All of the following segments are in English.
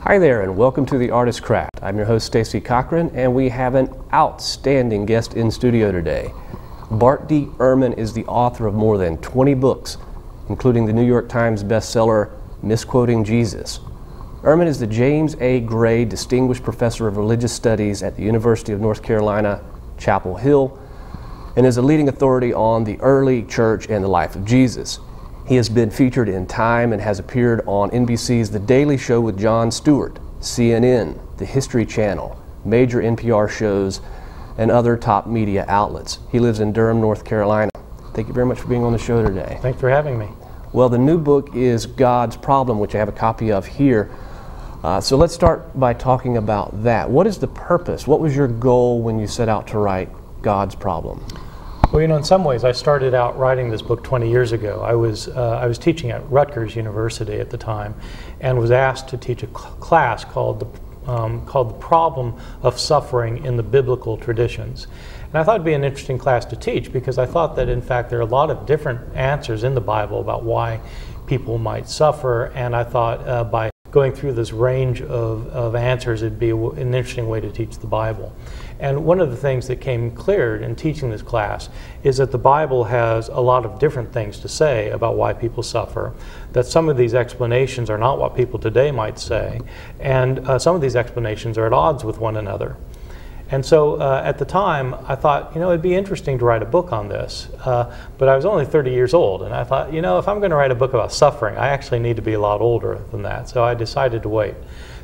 Hi there and welcome to The Artist's Craft. I'm your host Stacey Cochran and we have an outstanding guest in studio today. Bart D. Ehrman is the author of more than 20 books, including the New York Times bestseller Misquoting Jesus. Ehrman is the James A. Gray Distinguished Professor of Religious Studies at the University of North Carolina, Chapel Hill, and is a leading authority on the early church and the life of Jesus. He has been featured in Time and has appeared on NBC's The Daily Show with Jon Stewart, CNN, the History Channel, major NPR shows, and other top media outlets. He lives in Durham, North Carolina. Thank you very much for being on the show today. Thanks for having me. Well, the new book is God's Problem, which I have a copy of here. So let's start by talking about that. What is the purpose? What was your goal when you set out to write God's Problem? Well, you know, in some ways, I started out writing this book 20 years ago. I was teaching at Rutgers University at the time, and was asked to teach a class called the Problem of Suffering in the Biblical Traditions. And I thought it'd be an interesting class to teach because I thought that, in fact, there are a lot of different answers in the Bible about why people might suffer, and I thought by going through this range of answers, it'd be an interesting way to teach the Bible. And one of the things that came clear in teaching this class is that the Bible has a lot of different things to say about why people suffer, that some of these explanations are not what people today might say, and some of these explanations are at odds with one another. And so at the time, I thought, you know, it'd be interesting to write a book on this. But I was only 30 years old, and I thought, you know, if I'm going to write a book about suffering, I actually need to be a lot older than that. So I decided to wait.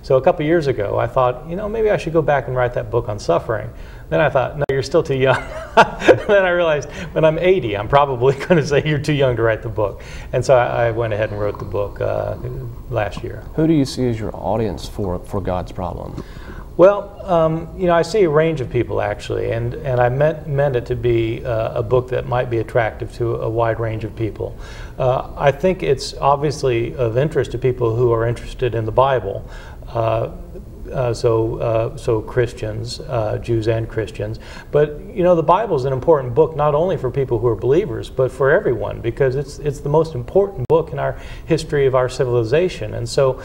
So a couple years ago, I thought, you know, maybe I should go back and write that book on suffering. Then I thought, no, you're still too young. Then I realized when I'm 80, I'm probably going to say you're too young to write the book. And so I went ahead and wrote the book last year. Who do you see as your audience for God's Problem? Well, you know, I see a range of people actually, and I meant it to be a book that might be attractive to a wide range of people. I think it's obviously of interest to people who are interested in the Bible. So Christians, Jews and Christians. But you know, the Bible is an important book not only for people who are believers, but for everyone, because it's the most important book in our history of our civilization. And so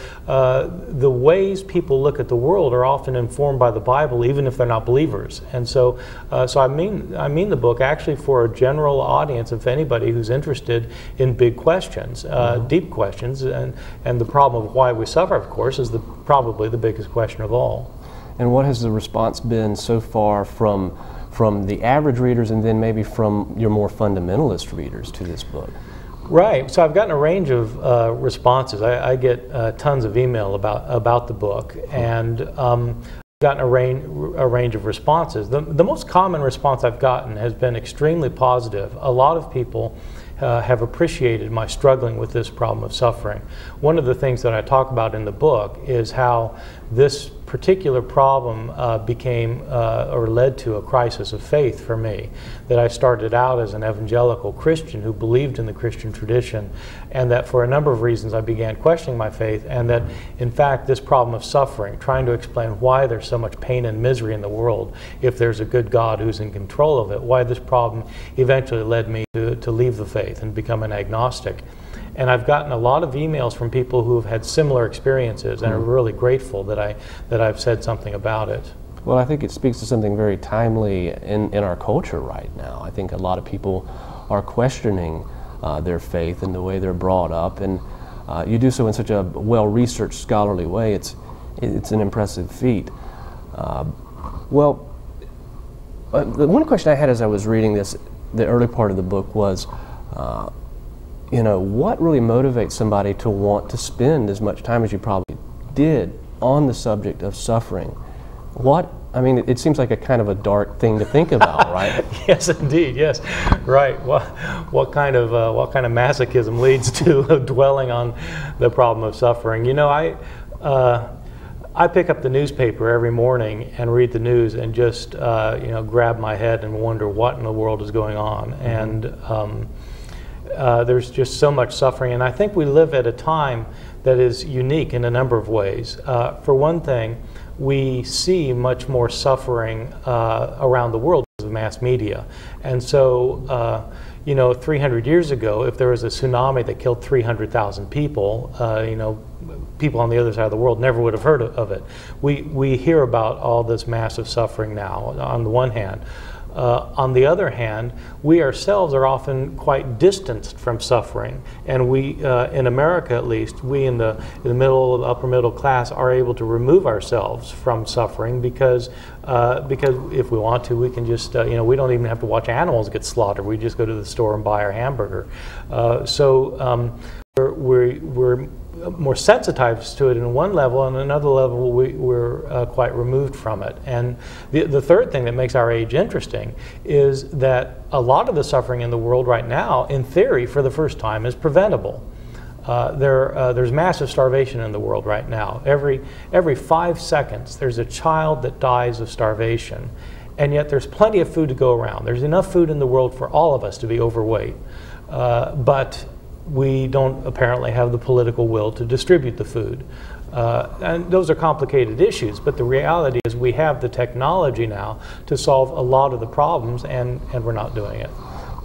the ways people look at the world are often informed by the Bible, even if they're not believers. And so I mean the book actually for a general audience of anybody who's interested in big questions, deep questions, and the problem of why we suffer, of course, is probably the biggest question of all. And what has the response been so far from the average readers and then maybe from your more fundamentalist readers to this book? Right. So I've gotten a range of responses. I get tons of email about the book, and I've gotten a range of responses. The most common response I've gotten has been extremely positive. A lot of people have appreciated my struggling with this problem of suffering. One of the things that I talk about in the book is how this particular problem became or led to a crisis of faith for me. That I started out as an evangelical Christian who believed in the Christian tradition, and that for a number of reasons I began questioning my faith, and that in fact this problem of suffering, trying to explain why there's so much pain and misery in the world if there's a good God who's in control of it, why this problem eventually led me to leave the faith and become an agnostic. And I've gotten a lot of emails from people who have had similar experiences and are really grateful that I've said something about it. Well, I think it speaks to something very timely in our culture right now. I think a lot of people are questioning their faith and the way they're brought up, and you do so in such a well-researched, scholarly way. It's an impressive feat. Well, the one question I had as I was reading this, the early part of the book, was you know, what really motivates somebody to want to spend as much time as you probably did on the subject of suffering? I mean, it seems like a kind of a dark thing to think about, right? Yes, indeed. Yes, right. What kind of masochism leads to dwelling on the problem of suffering? You know, I pick up the newspaper every morning and read the news and just you know, grab my head and wonder what in the world is going on. And there's just so much suffering, and I think we live at a time that is unique in a number of ways. For one thing, we see much more suffering around the world because of mass media. And so, you know, 300 years ago, if there was a tsunami that killed 300,000 people, you know, people on the other side of the world never would have heard of it. We hear about all this massive suffering now, on the one hand. On the other hand, we ourselves are often quite distanced from suffering, and we, in America at least, we in the middle, upper middle class, are able to remove ourselves from suffering because if we want to, we can just, we don't even have to watch animals get slaughtered. We just go to the store and buy our hamburger. We're more sensitized to it in one level, and another level we're quite removed from it. And the third thing that makes our age interesting is that a lot of the suffering in the world right now, in theory, for the first time, is preventable. There's massive starvation in the world right now. Every 5 seconds, there's a child that dies of starvation, and yet there's plenty of food to go around. There's enough food in the world for all of us to be overweight, but we don't apparently have the political will to distribute the food. And those are complicated issues, but the reality is we have the technology now to solve a lot of the problems, and we're not doing it.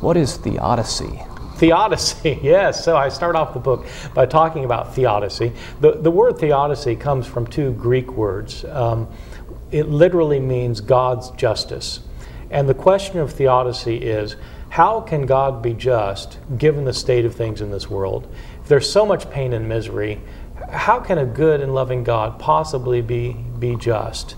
What is theodicy? Theodicy, yes. So I start off the book by talking about theodicy. The word theodicy comes from two Greek words. It literally means God's justice. And the question of theodicy is, how can God be just given the state of things in this world? If there's so much pain and misery, how can a good and loving God possibly be just?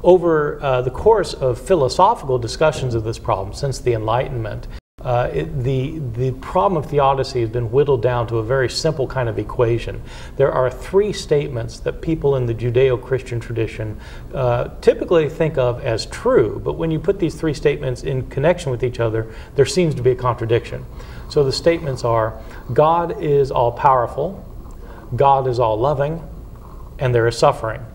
Over the course of philosophical discussions of this problem since the Enlightenment, the problem of theodicy has been whittled down to a very simple kind of equation. There are three statements that people in the Judeo-Christian tradition typically think of as true, but when you put these three statements in connection with each other, there seems to be a contradiction. So the statements are, God is all-powerful, God is all-loving, and there is suffering.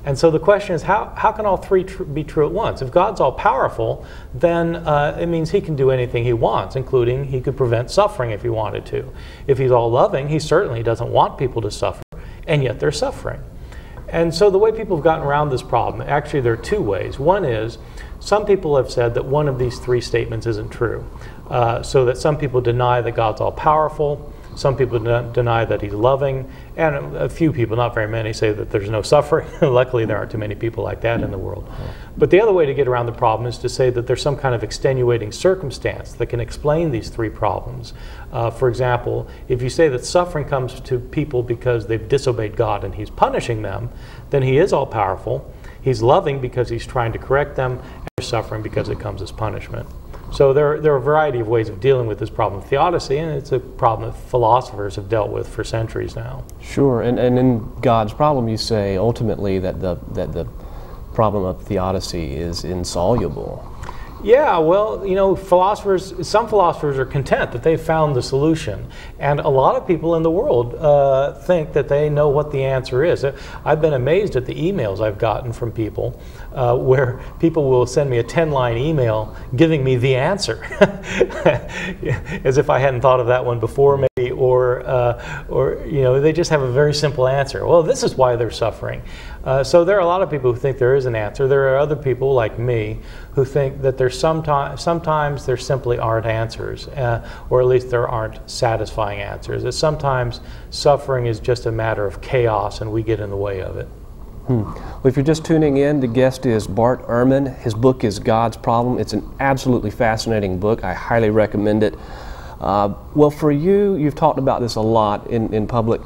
And so the question is, how can all three be true at once? If God's all-powerful, then it means he can do anything he wants, including he could prevent suffering if he wanted to. If he's all-loving, he certainly doesn't want people to suffer, and yet they're suffering. And so the way people have gotten around this problem, actually there are two ways. One is, some people have said that one of these three statements isn't true. So that some people deny that God's all-powerful, some people deny that he's loving, and a few people, not very many, say that there's no suffering. Luckily, there aren't too many people like that in the world. But the other way to get around the problem is to say that there's some kind of extenuating circumstance that can explain these three problems. For example, if you say that suffering comes to people because they've disobeyed God and he's punishing them, then he is all-powerful, he's loving because he's trying to correct them, and they're suffering because it comes as punishment. So there are a variety of ways of dealing with this problem of theodicy, and it's a problem that philosophers have dealt with for centuries now. Sure, and in God's problem you say ultimately that the problem of theodicy is insoluble. Yeah, well, some philosophers are content that they've found the solution, and a lot of people in the world think that they know what the answer is. I've been amazed at the emails I've gotten from people where people will send me a 10-line email giving me the answer, as if I hadn't thought of that one before, maybe, or they just have a very simple answer. Well, this is why they're suffering. So there are a lot of people who think there is an answer. There are other people like me who think that there's sometimes there simply aren't answers, or at least there aren't satisfying answers. That sometimes suffering is just a matter of chaos and we get in the way of it. Well, if you're just tuning in, the guest is Bart Ehrman. His book is God's Problem. It's an absolutely fascinating book. I highly recommend it. Well, for you, you've talked about this a lot in public.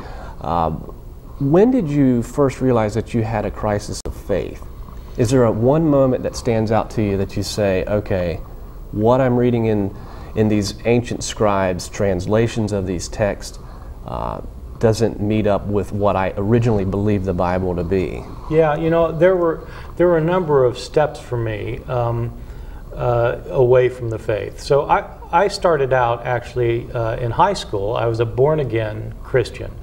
When did you first realize that you had a crisis of faith? Is there one moment that stands out to you that you say, okay, what I'm reading in these ancient scribes' translations of these texts doesn't meet up with what I originally believed the Bible to be? Yeah, there were a number of steps for me away from the faith. So I started out actually in high school. I was a born-again Christian.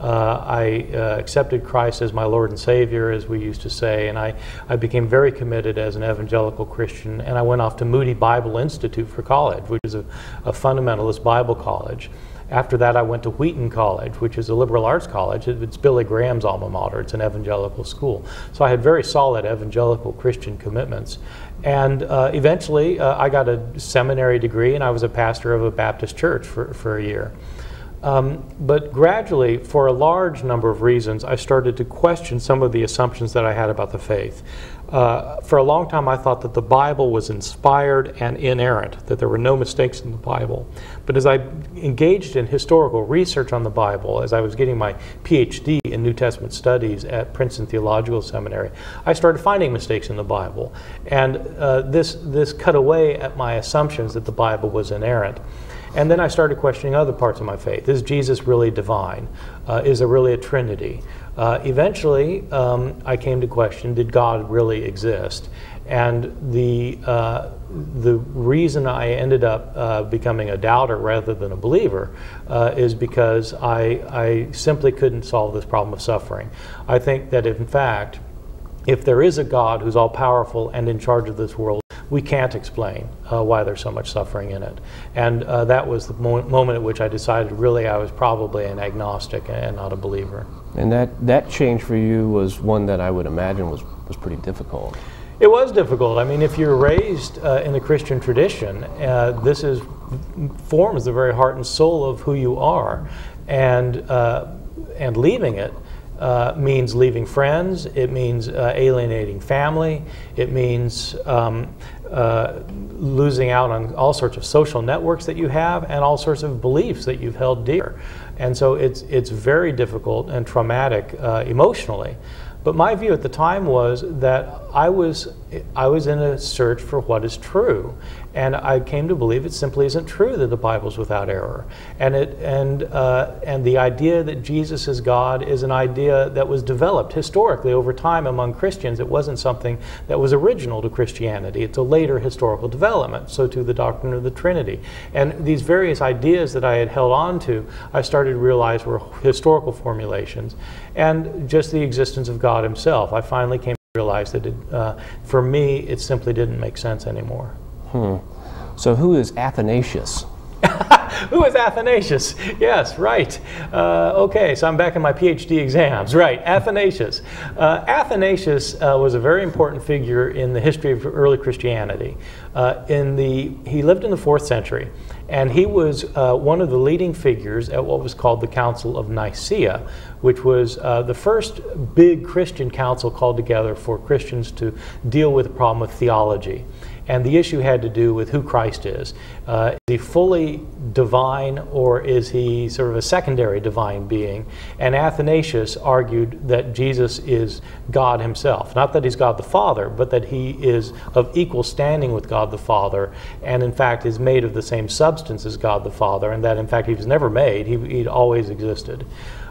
I accepted Christ as my Lord and Savior, as we used to say, and I became very committed as an evangelical Christian, and I went off to Moody Bible Institute for college, which is a fundamentalist Bible college. After that, I went to Wheaton College, which is a liberal arts college. It's Billy Graham's alma mater. It's an evangelical school. So I had very solid evangelical Christian commitments. And eventually, I got a seminary degree, and I was a pastor of a Baptist church for a year. But gradually, for a large number of reasons, I started to question some of the assumptions that I had about the faith. For a long time, I thought that the Bible was inspired and inerrant, that there were no mistakes in the Bible. But as I engaged in historical research on the Bible, as I was getting my PhD in New Testament studies at Princeton Theological Seminary, I started finding mistakes in the Bible. And this cut away at my assumptions that the Bible was inerrant. And then I started questioning other parts of my faith. Is Jesus really divine? Is there really a Trinity? Eventually, I came to question, did God really exist? And the reason I ended up becoming a doubter rather than a believer is because I simply couldn't solve this problem of suffering. I think that in fact, if there is a God who's all-powerful and in charge of this world, we can't explain why there's so much suffering in it. And that was the moment at which I decided really I was probably an agnostic and not a believer. And that change for you was one that I would imagine was pretty difficult. It was difficult. I mean, if you're raised in the Christian tradition, this forms the very heart and soul of who you are. And leaving it means leaving friends, it means alienating family, it means losing out on all sorts of social networks that you have and all sorts of beliefs that you've held dear. And so it's very difficult and traumatic emotionally. But my view at the time was that I was in a search for what is true, and I came to believe it simply isn't true that the Bible's without error. And the idea that Jesus is God is an idea that was developed historically over time among Christians. It wasn't something that was original to Christianity. It's a later historical development. So too the doctrine of the Trinity. And these various ideas that I had held on to, I started to realize were historical formulations, and just the existence of God himself. I finally came to realize that for me, it simply didn't make sense anymore. So who is Athanasius? Who is Athanasius? Yes, right. Okay, so I'm back in my PhD exams. Right, Athanasius. Athanasius was a very important figure in the history of early Christianity. He lived in the 4th century, and he was one of the leading figures at what was called the Council of Nicaea, which was the first big Christian council called together for Christians to deal with the problem of theology. And the issue had to do with who Christ is. Is he fully divine, or is he sort of a secondary divine being? And Athanasius argued that Jesus is God himself. Not that he's God the Father, but that he is of equal standing with God the Father, and in fact is made of the same substance as God the Father, and that in fact he was never made, he'd always existed.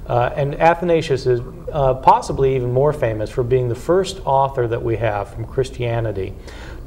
And Athanasius is possibly even more famous for being the first author that we have from Christianity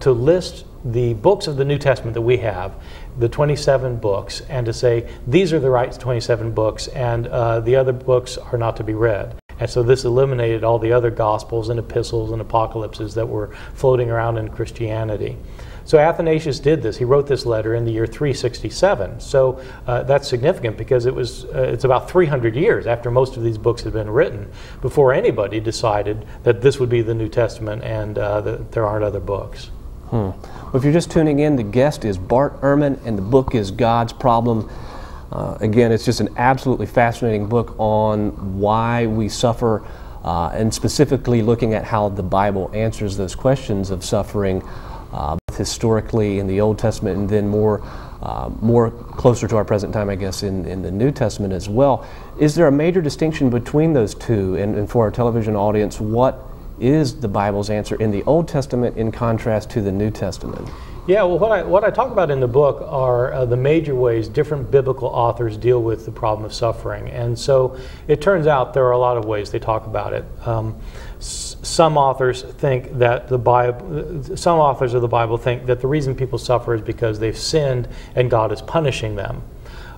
to list the books of the New Testament that we have, the 27 books, and to say these are the right 27 books and the other books are not to be read. And so this eliminated all the other Gospels and epistles and apocalypses that were floating around in Christianity. So Athanasius did this. He wrote this letter in the year 367. So that's significant because it's about 300 years after most of these books had been written before anybody decided that this would be the New Testament and that there aren't other books. Well, if you're just tuning in, the guest is Bart Ehrman, and the book is God's Problem. Again, it's just an absolutely fascinating book on why we suffer, and specifically looking at how the Bible answers those questions of suffering, both historically in the Old Testament and then more closer to our present time, I guess, in the New Testament as well. Is there a major distinction between those two? And for our television audience, what is the Bible's answer in the Old Testament in contrast to the New Testament? Yeah, well, what I talk about in the book are the major ways different biblical authors deal with the problem of suffering. And so it turns out there are a lot of ways they talk about it. Some authors think that some authors of the Bible think that the reason people suffer is because they've sinned and God is punishing them.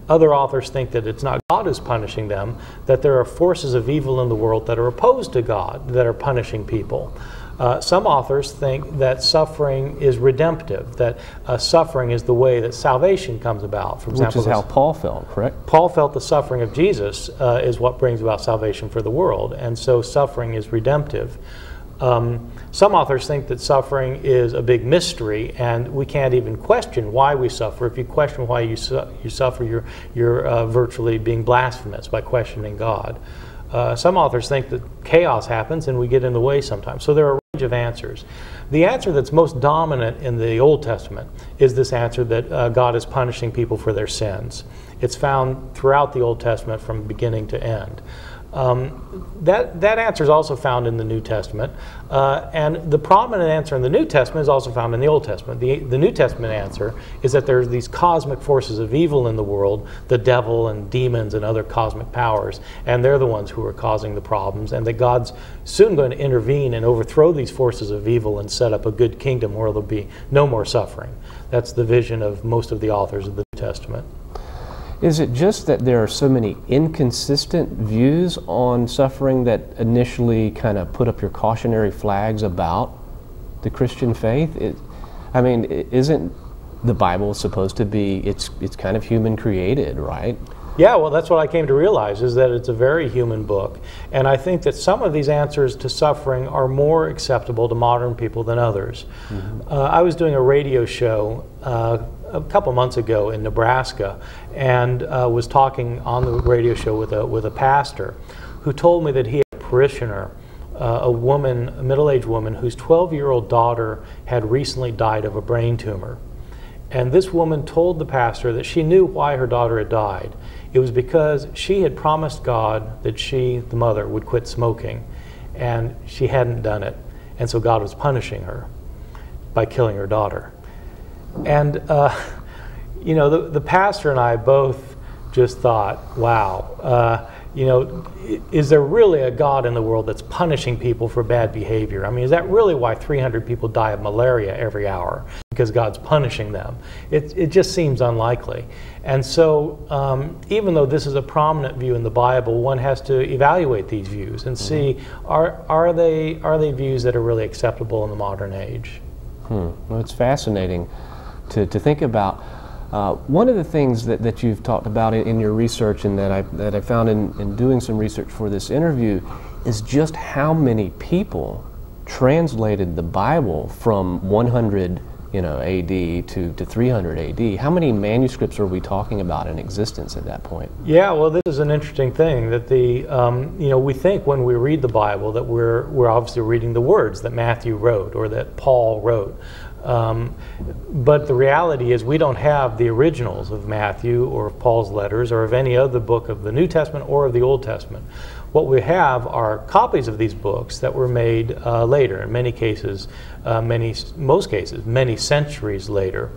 Other authors think that it's not God who's punishing them, that there are forces of evil in the world that are opposed to God that are punishing people. Some authors think that suffering is redemptive, that suffering is the way that salvation comes about. For example, which is how Paul felt, correct? Paul felt the suffering of Jesus is what brings about salvation for the world, and so suffering is redemptive. Some authors think that suffering is a big mystery, and we can't even question why we suffer. If you question why you suffer, you're virtually being blasphemous by questioning God. Some authors think that chaos happens and we get in the way sometimes. So there are a range of answers. The answer that's most dominant in the Old Testament is this answer that God is punishing people for their sins. It's found throughout the Old Testament from beginning to end. That answer is also found in the New Testament, and the prominent answer in the New Testament is also found in the Old Testament. The New Testament answer is that there's these cosmic forces of evil in the world, the devil and demons and other cosmic powers, and they're the ones who are causing the problems, and that God's soon going to intervene and overthrow these forces of evil and set up a good kingdom where there'll be no more suffering. That's the vision of most of the authors of the New Testament. Is it just that there are so many inconsistent views on suffering that initially kind of put up your cautionary flags about the Christian faith? I mean, isn't the Bible supposed to be, it's kind of human created, right? Yeah, well, that's what I came to realize, is that it's a very human book. And I think that some of these answers to suffering are more acceptable to modern people than others. Mm-hmm. I was doing a radio show a couple months ago in Nebraska, and was talking on the radio show with a pastor who told me that he had a parishioner, a middle-aged woman whose 12-year-old daughter had recently died of a brain tumor. And this woman told the pastor that she knew why her daughter had died. It was because she had promised God that she, the mother, would quit smoking, and she hadn't done it. And so God was punishing her by killing her daughter. And, you know, the pastor and I both just thought, wow, you know, is there really a God in the world that's punishing people for bad behavior? I mean, is that really why 300 people die of malaria every hour? Because God's punishing them? It just seems unlikely. And so even though this is a prominent view in the Bible, one has to evaluate these views and see, are they views that are really acceptable in the modern age? Well, it's fascinating to think about. One of the things that you've talked about in your research, and that I found in doing some research for this interview, is just how many people translated the Bible from 100 AD to 300 AD. How many manuscripts are we talking about in existence at that point? Yeah, well, this is an interesting thing that we think when we read the Bible that we're obviously reading the words that Matthew wrote or that Paul wrote. But the reality is we don't have the originals of Matthew or of Paul's letters or of any other book of the New Testament or of the Old Testament. What we have are copies of these books that were made later, in many cases, most cases, many centuries later.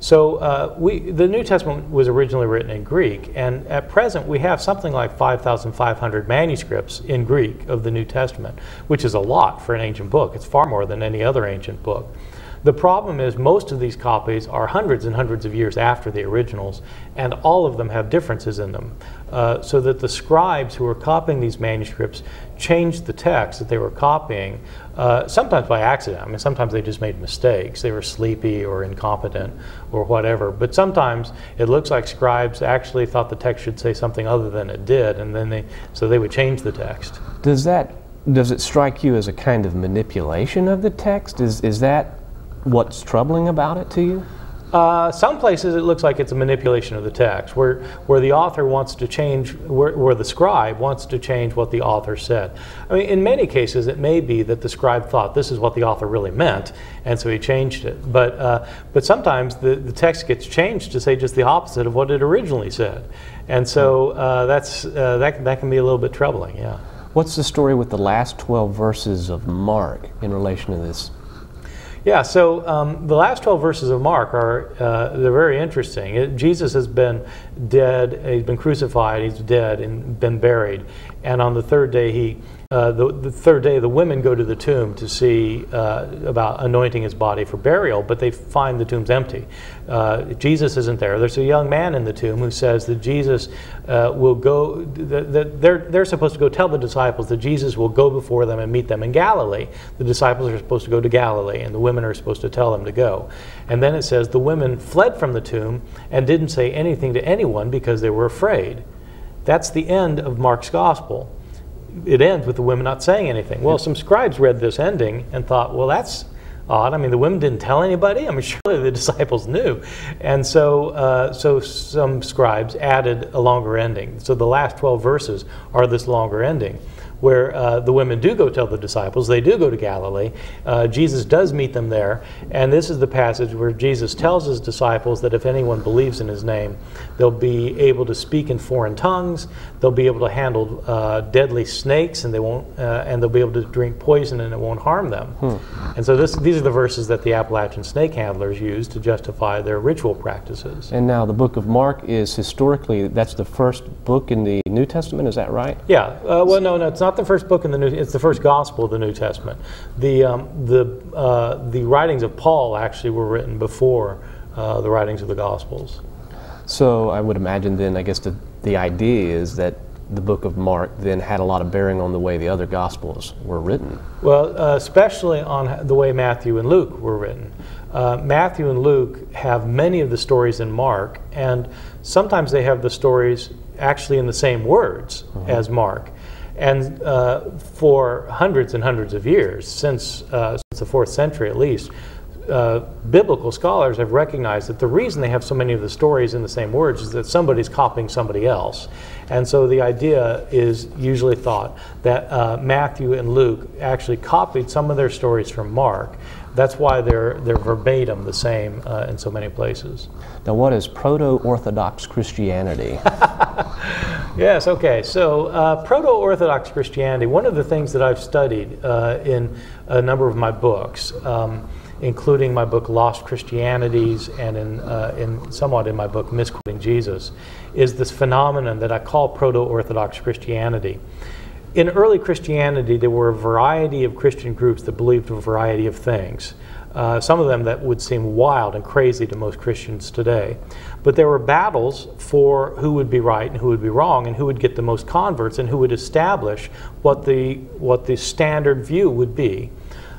So the New Testament was originally written in Greek, and at present we have something like 5,500 manuscripts in Greek of the New Testament, which is a lot for an ancient book. It's far more than any other ancient book. The problem is most of these copies are hundreds and hundreds of years after the originals, and all of them have differences in them. So that the scribes who were copying these manuscripts changed the text that they were copying, sometimes by accident. I mean, sometimes they just made mistakes. They were sleepy or incompetent or whatever. But sometimes it looks like scribes actually thought the text should say something other than it did, and then so they would change the text. Does it strike you as a kind of manipulation of the text? Is that what's troubling about it to you? Some places it looks like it's a manipulation of the text, where the author wants to change, where the scribe wants to change what the author said. I mean, in many cases it may be that the scribe thought this is what the author really meant, and so he changed it. But sometimes the text gets changed to say just the opposite of what it originally said, and so that can be a little bit troubling. Yeah. What's the story with the last 12 verses of Mark in relation to this? Yeah, so the last 12 verses of Mark they're very interesting. Jesus has been dead, he's been crucified, he's dead and been buried. And on the third day, the women go to the tomb to see about anointing his body for burial, but they find the tomb's empty. Jesus isn't there. There's a young man in the tomb who says that Jesus will go, that they're supposed to go tell the disciples that Jesus will go before them and meet them in Galilee. The disciples are supposed to go to Galilee, and the women are supposed to tell them to go. And then it says the women fled from the tomb and didn't say anything to anyone because they were afraid. That's the end of Mark's gospel. it ends with the women not saying anything. Well, some scribes read this ending and thought, well, that's odd. I mean, the women didn't tell anybody. I mean, surely the disciples knew. And so, so some scribes added a longer ending. So the last 12 verses are this longer ending, where the women do go tell the disciples. They do go to Galilee. Jesus does meet them there. And this is the passage where Jesus tells his disciples that if anyone believes in his name, they'll be able to speak in foreign tongues. They'll be able to handle deadly snakes, and they'll be able to drink poison, and it won't harm them. And so these are the verses that the Appalachian snake handlers use to justify their ritual practices. And now the book of Mark is historically, that's the first book in the New Testament, is that right? Yeah. Well, no, it's not the first book in the New. It's the first gospel of the New Testament. The writings of Paul actually were written before the writings of the Gospels. So I would imagine then, I guess the idea is that the book of Mark then had a lot of bearing on the way the other Gospels were written. Well, especially on the way Matthew and Luke were written. Matthew and Luke have many of the stories in Mark, and sometimes they have the stories actually in the same words as Mark. And for hundreds and hundreds of years, since the 4th century at least, biblical scholars have recognized that the reason they have so many of the stories in the same words is that somebody's copying somebody else. And so the idea is usually thought that Matthew and Luke actually copied some of their stories from Mark. That's why they're verbatim the same in so many places. Now, what is Proto-Orthodox Christianity? Yes, okay. So Proto-Orthodox Christianity, one of the things that I've studied in a number of my books, including my book Lost Christianities and somewhat in my book Misquoting Jesus, is this phenomenon that I call Proto-Orthodox Christianity. In early Christianity, there were a variety of Christian groups that believed a variety of things. Some of them that would seem wild and crazy to most Christians today. But there were battles for who would be right and who would be wrong, and who would get the most converts, and who would establish what the standard view would be.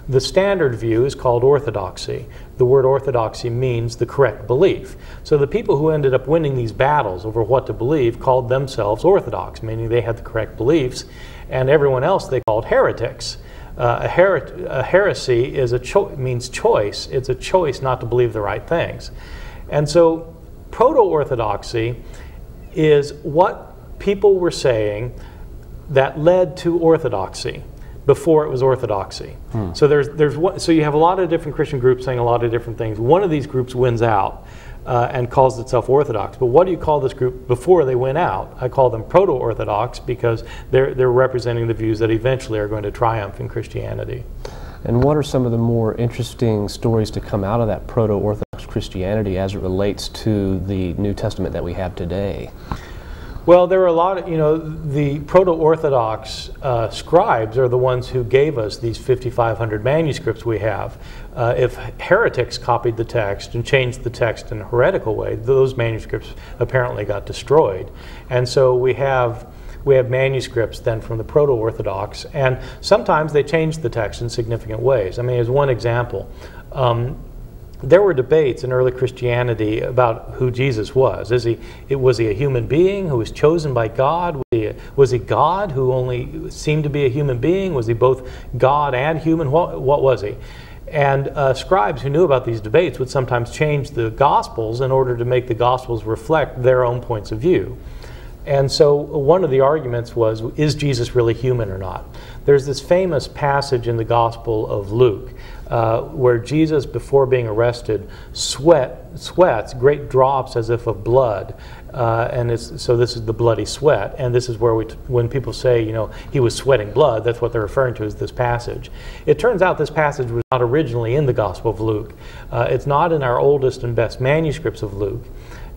The standard view is called orthodoxy. The word orthodoxy means the correct belief. So the people who ended up winning these battles over what to believe called themselves orthodox, meaning they had the correct beliefs, and everyone else they called heretics. A heresy is means choice. It's a choice not to believe the right things. And so proto-orthodoxy is what people were saying that led to orthodoxy before it was orthodoxy. So so you have a lot of different Christian groups saying a lot of different things. One of these groups wins out and calls itself orthodox. But what do you call this group before they win out? I call them proto-orthodox because they're representing the views that eventually are going to triumph in Christianity. And what are some of the more interesting stories to come out of that proto-orthodox Christianity as it relates to the New Testament that we have today? Well, there are a lot of, the proto-Orthodox scribes are the ones who gave us these 5,500 manuscripts we have. If heretics copied the text and changed the text in a heretical way, those manuscripts apparently got destroyed. And so we have manuscripts then from the proto-Orthodox, and sometimes they changed the text in significant ways. I mean, as one example, there were debates in early Christianity about who Jesus was. Was he a human being who was chosen by God? Was he God who only seemed to be a human being? Was he both God and human? What was he? And scribes who knew about these debates would sometimes change the Gospels in order to make the Gospels reflect their own points of view. And so one of the arguments was, is Jesus really human or not? There's this famous passage in the Gospel of Luke where Jesus, before being arrested, sweats great drops as if of blood. So this is the bloody sweat. And this is where when people say, he was sweating blood, that's what they're referring to as this passage. It turns out this passage was not originally in the Gospel of Luke. It's not in our oldest and best manuscripts of Luke.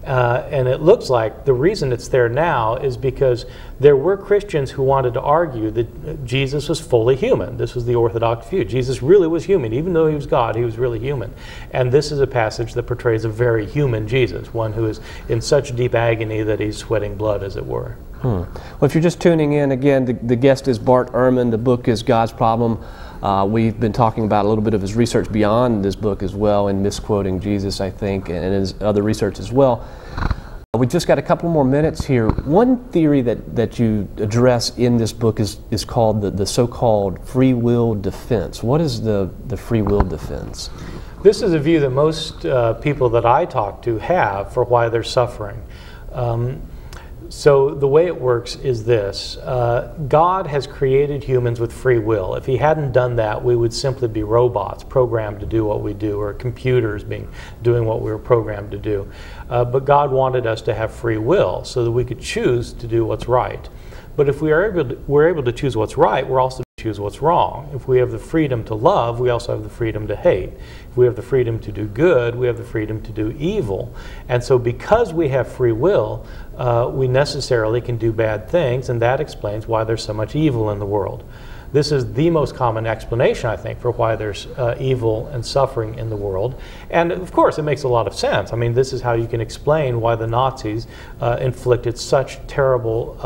And it looks like the reason it's there now is because there were Christians who wanted to argue that Jesus was fully human. This was the Orthodox view. Jesus really was human. Even though he was God, he was really human. And this is a passage that portrays a very human Jesus, one who is in such deep agony that he's sweating blood, as it were. Well, if you're just tuning in, again, the guest is Bart Ehrman. The book is God's Problem. We've been talking about a little bit of his research beyond this book as well, in Misquoting Jesus, I think, and his other research as well. We just got a couple more minutes here. One theory that you address in this book is called the so-called free will defense. What is the free will defense? This is a view that most people that I talk to have for why they're suffering. So the way it works is this. God has created humans with free will. If he hadn't done that, we would simply be robots programmed to do what we do, or computers doing what we were programmed to do. But God wanted us to have free will so that we could choose to do what's right. But if we're able to choose what's right, we're also choose what's wrong. If we have the freedom to love, we also have the freedom to hate. If we have the freedom to do good, we have the freedom to do evil. And so because we have free will, we necessarily can do bad things, and that explains why there's so much evil in the world. This is the most common explanation, I think, for why there's evil and suffering in the world. And of course, it makes a lot of sense. I mean, this is how you can explain why the Nazis inflicted such terrible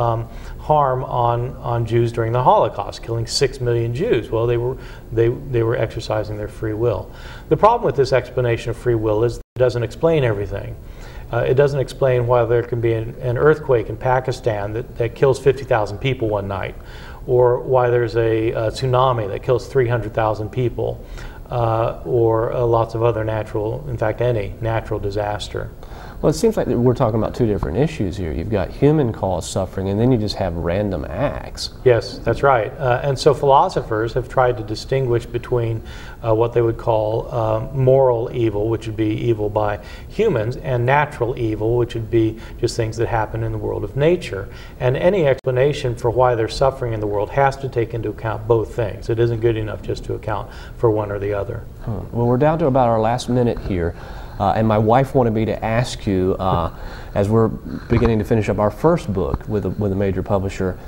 harm on Jews during the Holocaust, killing 6 million Jews. Well, they were exercising their free will. The problem with this explanation of free will is it doesn't explain everything. It doesn't explain why there can be an earthquake in Pakistan that kills 50,000 people one night, or why there's a tsunami that kills 300,000 people, or lots of other natural, in fact, any natural disaster. Well, it seems like we're talking about two different issues here. You've got human-caused suffering, and then you just have random acts. Yes, that's right. And so philosophers have tried to distinguish between what they would call moral evil, which would be evil by humans, and natural evil, which would be just things that happen in the world of nature. And any explanation for why there's suffering in the world has to take into account both things. It isn't good enough just to account for one or the other. Well, we're down to about our last minute here. And my wife wanted me to ask you, as we're beginning to finish up our first book with a major publisher,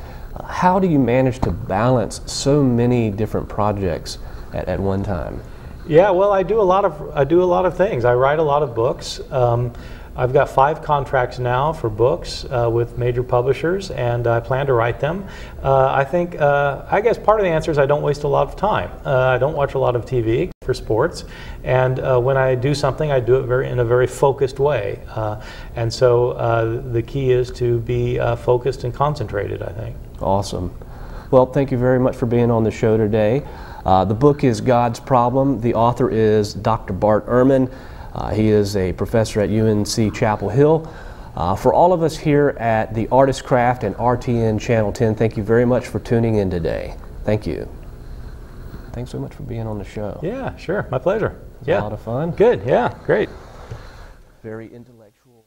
how do you manage to balance so many different projects at one time? Yeah, well, I do a lot of things. I write a lot of books. I've got 5 contracts now for books with major publishers, and I plan to write them. I guess part of the answer is I don't waste a lot of time. I don't watch a lot of TV for sports, and when I do something, I do it in a very focused way. And so the key is to be focused and concentrated, I think. Awesome. Well, thank you very much for being on the show today. The book is God's Problem. The author is Dr. Bart Ehrman. He is a professor at UNC Chapel Hill. For all of us here at the Artist Craft and RTN Channel 10, thank you very much for tuning in today. Thank you. Thanks so much for being on the show. Yeah, sure. My pleasure. Yeah. A lot of fun. Good. Yeah. Great. Very intellectual.